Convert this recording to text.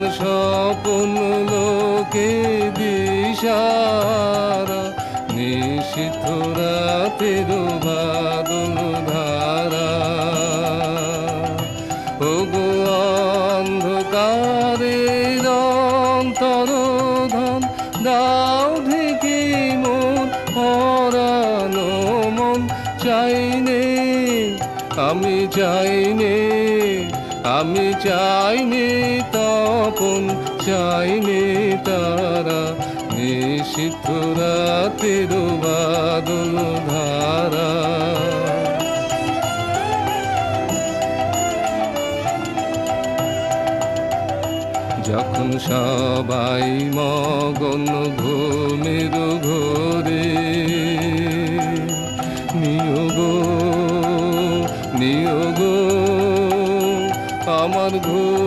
স্বপন লোকে দিশারা, নিশীথ রাতের বাদল ধারা। ওগো অন্ধকারের অন্তরধান, দাও ঢেকে মোর পরানো মন। চাইনে আমি চাইনে, আমি চাইনে তপন, চাইনে তারা, নিশীথ রাতের বাদল ধারা। যখন সবাই মগন ঘুমের ঘোরে, নিয়োগ নিয়োগ আমার ঘুম